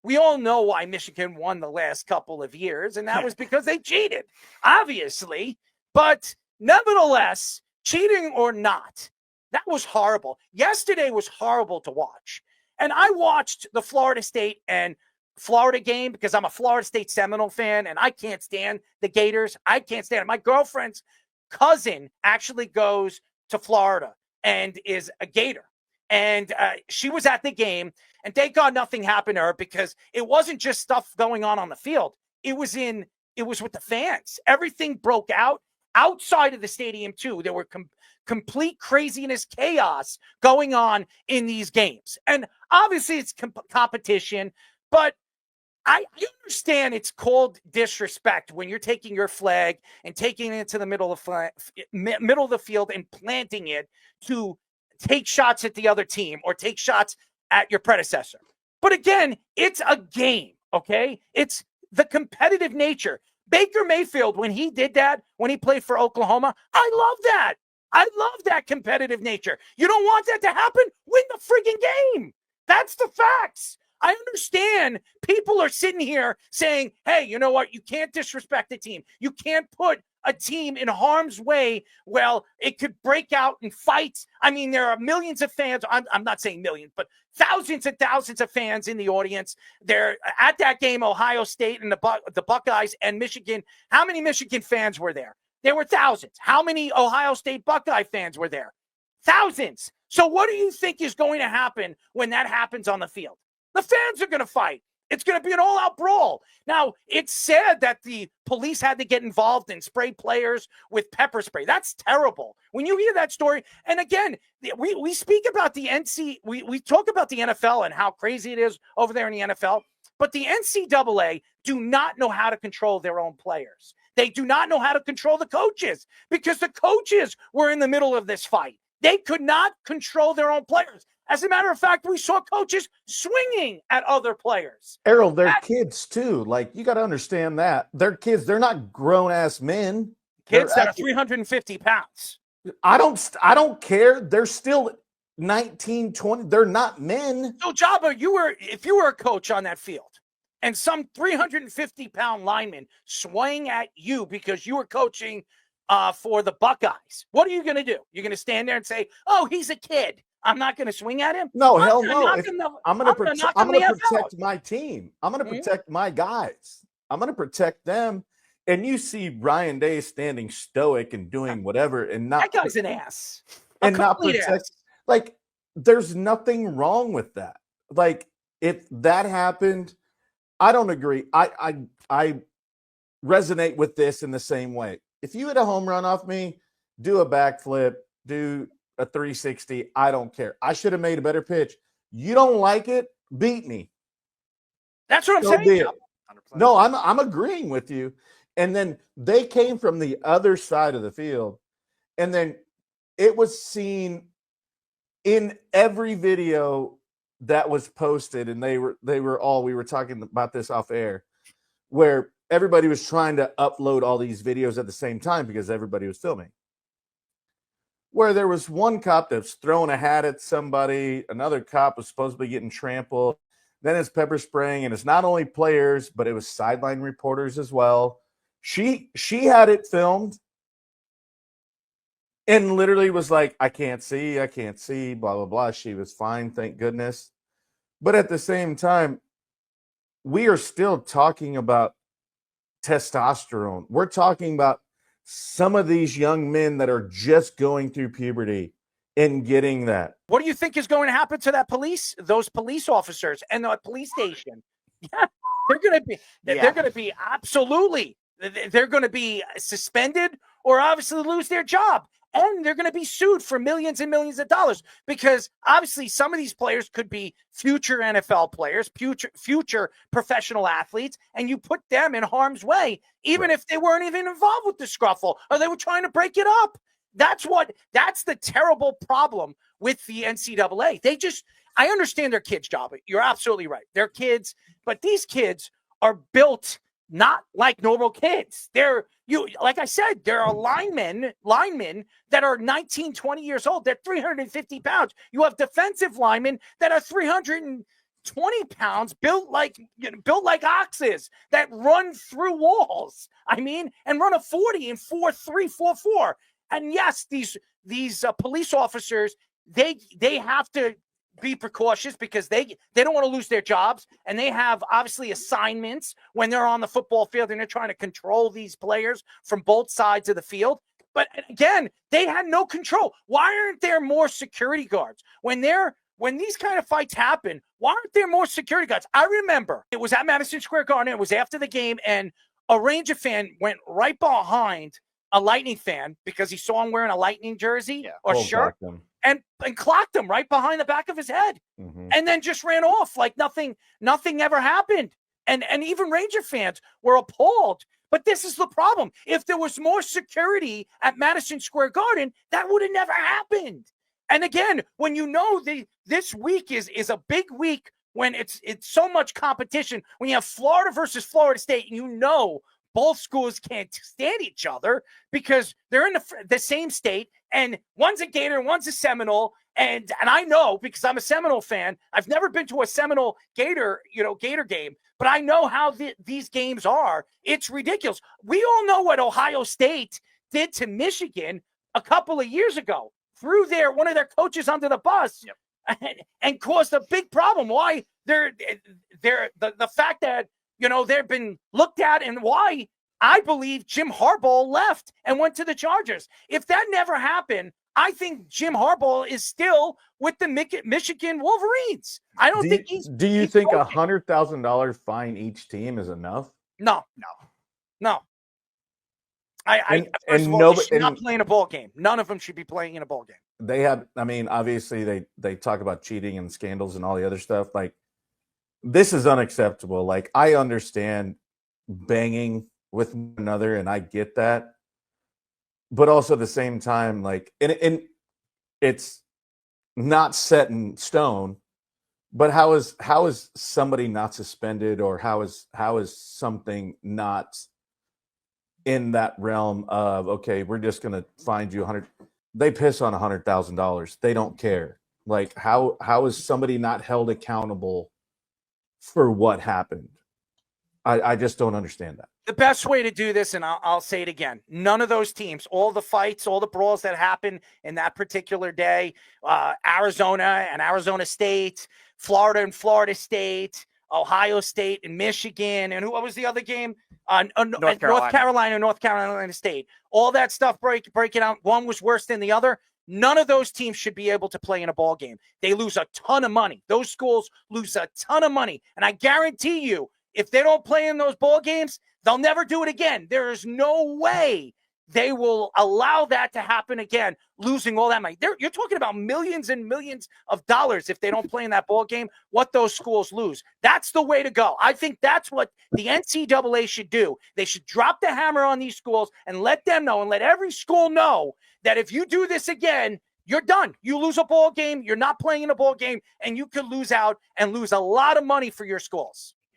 We all know why Michigan won the last couple of years, and that was because they cheated, obviously. But nevertheless, cheating or not, that was horrible. Yesterday was horrible to watch. And I watched the Florida State and Florida game because I'm a Florida State Seminole fan, and I can't stand the Gators. I can't stand it. My girlfriend's cousin actually goes to Florida and is a Gator. And she was at the game, and thank God nothing happened to her because it wasn't just stuff going on the field. It was with the fans. Everything broke out outside of the stadium too. There were complete craziness, chaos going on in these games. And obviously it's competition, but I understand it's called disrespect when you're taking your flag and taking it to the middle of the field and planting it to take shots at the other team or take shots at your predecessor. But again, it's a game, okay? It's the competitive nature. Baker Mayfield, when he did that, when he played for Oklahoma, I love that. I love that competitive nature. You don't want that to happen? Win the friggin' game. That's the facts. I understand people are sitting here saying, hey, you know what? You can't disrespect the team. You can't put a team in harm's way. Well, it could break out in fights. I mean, there are millions of fans. I'm not saying millions, but thousands and thousands of fans in the audience. They're at that game, Ohio State and the Buckeyes and Michigan. How many Michigan fans were there? There were thousands. How many Ohio State Buckeye fans were there? Thousands. So what do you think is going to happen when that happens on the field? The fans are going to fight. It's going to be an all-out brawl. Now, it's sad that the police had to get involved and spray players with pepper spray. That's terrible. When you hear that story, and again, we speak about the we talk about the NFL and how crazy it is over there in the NFL, but the NCAA do not know how to control their own players. They do not know how to control the coaches because the coaches were in the middle of this fight. They could not control their own players. As a matter of fact, we saw coaches swinging at other players. Errol, they're kids too. Like, you got to understand that. They're kids. They're not grown-ass men. Kids that are 350 pounds. I don't care. They're still 19, 20. They're not men. So, Jabba, if you were a coach on that field and some 350-pound lineman swung at you because you were coaching for the Buckeyes, what are you going to do? You're going to stand there and say, oh, he's a kid. I'm not going to swing at him. No, hell no. I'm going to protect my team. I'm going to protect my guys. I'm going to protect them. And you see Ryan Day standing stoic and doing whatever, and not that guy's an ass. And not protect. Ass. Like, there's nothing wrong with that. Like, if that happened, I don't agree. I resonate with this in the same way. If you hit a home run off me, do a backflip, do a 360. I don't care. I should have made a better pitch. You don't like it? Beat me. That's what I'm saying. No, I'm agreeing with you. And then they came from the other side of the field, and then it was seen in every video that was posted, and we were talking about this off air, where everybody was trying to upload all these videos at the same time because everybody was filming. Where there was one cop that's throwing a hat at somebody, another cop was supposed to be getting trampled, then it's pepper spraying, and it's not only players, but it was sideline reporters as well. She had it filmed and literally was like, I can't see, blah, blah, blah. She was fine, thank goodness. But at the same time, we are still talking about testosterone. We're talking about some of these young men that are just going through puberty and getting that. What do you think is going to happen to those police officers and the police station? Yeah, they're going to be absolutely, they're going to be suspended or obviously lose their job. And they're going to be sued for millions and millions of dollars because obviously some of these players could be future NFL players, future professional athletes, and you put them in harm's way, even if they weren't even involved with the scuffle or they were trying to break it up. That's the terrible problem with the NCAA. I understand they're kids' job. You're absolutely right. They're kids, but these kids are built not like normal kids. Like I said, there are linemen that are 19, 20 years old. They're 350 pounds. You have defensive linemen that are 300 20 pounds, built like oxes that run through walls. I mean, and run a 40 in 4.3, 4.4. And yes, these police officers, they have to be precautious because they don't want to lose their jobs, and they have obviously assignments when they're on the football field and they're trying to control these players from both sides of the field. But again, they had no control. Why aren't there more security guards when these kind of fights happen? Why aren't there more security guards? I remember it was at Madison Square Garden. It was after the game, and a Ranger fan went right behind a Lightning fan because he saw him wearing a Lightning jersey or shirt, and clocked him right behind the back of his head, and then just ran off like nothing ever happened. And even Ranger fans were appalled. But this is the problem. If there was more security at Madison Square Garden, that would have never happened. And again, when you know this week is a big week, when it's so much competition, when you have Florida versus Florida State, and you know both schools can't stand each other because they're in the same state, and one's a Gator, one's a Seminole, and I know because I'm a Seminole fan. I've never been to a Seminole Gator game, but I know how these games are. It's ridiculous. We all know what Ohio State did to Michigan a couple of years ago. Threw one of their coaches under the bus, and caused a big problem. Why the fact that they've been looked at, and why I believe Jim Harbaugh left and went to the Chargers. If that never happened, I think Jim Harbaugh is still with the Michigan Wolverines. I don't think he's. Do you think $100,000 fine each team is enough? No. They should not play in a ball game. None of them should be playing in a ball game. They have. I mean, obviously they talk about cheating and scandals and all the other stuff. Like, this is unacceptable. Like, I understand banging with one another, and I get that, but also at the same time, like, and it's not set in stone. But how is somebody not suspended, or how is something not in that realm of, okay, we're just going to find you $100,000? They piss on $100,000. They don't care. Like, how is somebody not held accountable for what happened? I just don't understand that. The best way to do this, and I'll say it again, none of those teams, all the fights, all the brawls that happened in that particular day, Arizona and Arizona State, Florida and Florida State, Ohio State and Michigan, and what was the other game? North Carolina State. All that stuff, break it out. One was worse than the other. None of those teams should be able to play in a ball game. They lose a ton of money. Those schools lose a ton of money. And I guarantee you, if they don't play in those ball games, they'll never do it again. There is no way they will allow that to happen again, losing all that money. You're talking about millions and millions of dollars if they don't play in that ball game, what those schools lose. That's the way to go. I think that's what the NCAA should do. They should drop the hammer on these schools and let them know, and let every school know, that if you do this again, you're done. You lose a ball game, you're not playing in a ball game, and you could lose out and lose a lot of money for your schools.